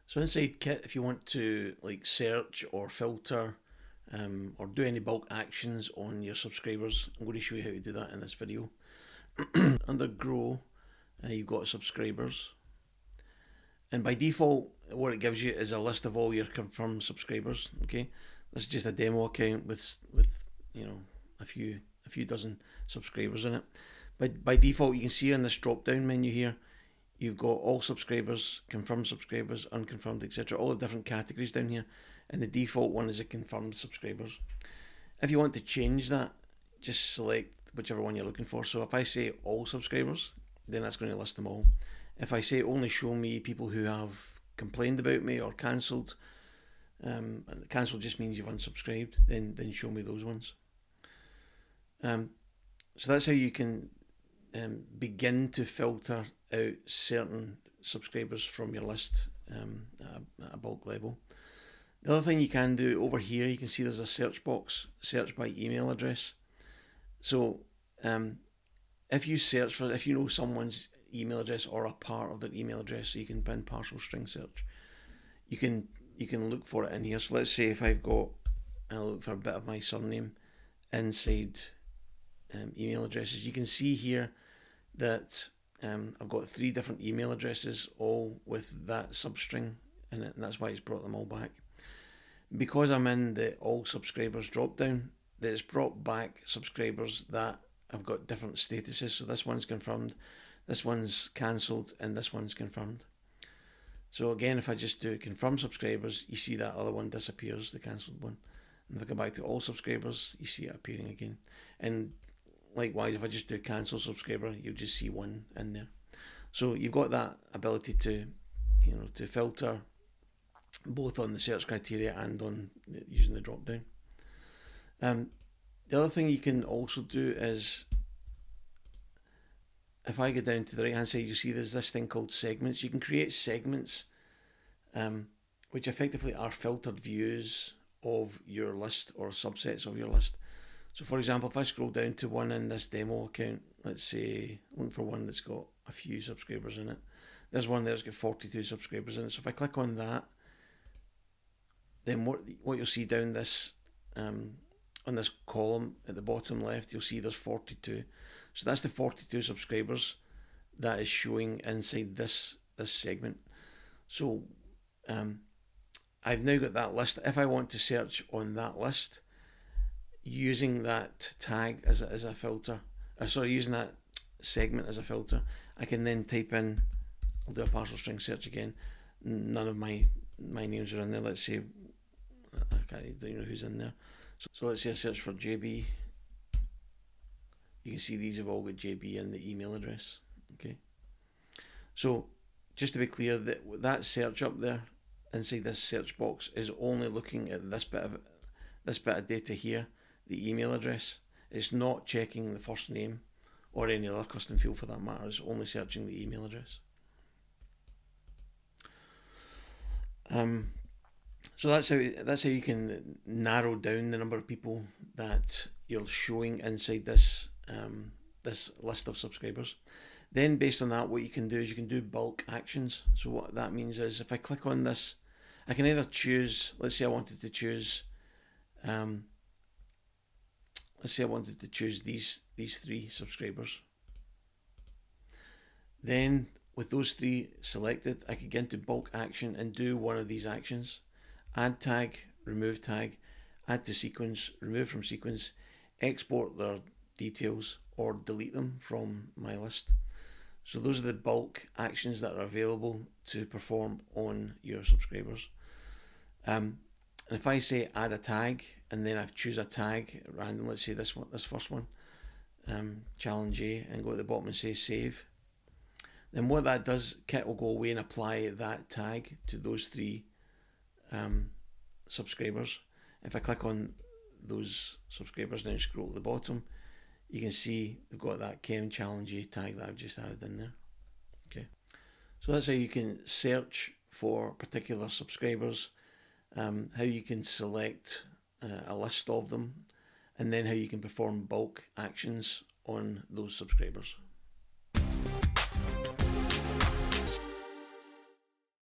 So inside Kit, if you want to like search or filter or do any bulk actions on your subscribers, I'm going to show you how to do that in this video. Under Grow, you've got subscribers, and by default, what it gives you is a list of all your confirmed subscribers. Okay, this is just a demo account with you know a few dozen subscribers in it. But by default, you can see on this drop down menu here, you've got all subscribers, confirmed subscribers, unconfirmed, etc. All the different categories down here, and the default one is a confirmed subscribers. If you want to change that, just select whichever one you're looking for. So if I say all subscribers, then that's going to list them all. If I say only show me people who have complained about me or cancelled, and cancelled just means you've unsubscribed, then show me those ones. So that's how you can begin to filter out certain subscribers from your list at a bulk level. The other thing you can do over here, you can see there's a search box, search by email address. So if you know someone's email address or a part of their email address, so you can pin partial string search, you can look for it in here. So let's say if I'll look for a bit of my surname inside email addresses. You can see here that I've got 3 different email addresses, all with that substring in it, and that's why it's brought them all back. Because I'm in the all subscribers drop down, it's brought back subscribers that have got different statuses. So this one's confirmed, this one's cancelled, and this one's confirmed. So again, if I just do confirm subscribers, you see that other one disappears, the cancelled one. And if I go back to all subscribers, you see it appearing again. And likewise, if I just do cancel subscriber, you'll just see one in there. So you've got that ability to, to filter both on the search criteria and on using the drop down. The other thing you can also do is, if I go down to the right hand side, you see there's this thing called segments. You can create segments, which effectively are filtered views of your list or subsets of your list. So for example, if I scroll down to one in this demo account, let's say look for one that's got a few subscribers in it. There's one there that's got 42 subscribers in it. So if I click on that, then what you'll see down this on this column at the bottom left, you'll see there's 42. So that's the 42 subscribers that is showing inside this segment. So I've now got that list. If I want to search on that list using that tag as a filter, using that segment as a filter, I can then type in, I'll do a partial string search again. None of my names are in there. Let's say, don't even know who's in there. So let's say I search for JB. You can see these have all got JB in the email address. Okay. So just to be clear, that search up there inside this search box is only looking at this bit of data here, the email address. It's not checking the first name or any other custom field for that matter. It's only searching the email address. So that's how you can narrow down the number of people that you're showing inside this this list of subscribers. Then based on that, what you can do is you can do bulk actions. So what that means is if I click on this, I can either choose, let's say I wanted to choose these 3 subscribers. Then with those 3 selected, I could get into bulk action and do one of these actions: add tag, remove tag, add to sequence, remove from sequence, export their details, or delete them from my list. So those are the bulk actions that are available to perform on your subscribers. And if I say add a tag, and then I choose a tag at random, let's say this first one, challenge A, and go at the bottom and say save, then what that does, Kit will go away and apply that tag to those 3 subscribers. If I click on those subscribers and scroll to the bottom, you can see they've got that Ken Challenge A tag that I've just added in there. Okay, so that's how you can search for particular subscribers, how you can select a list of them, and then how you can perform bulk actions on those subscribers.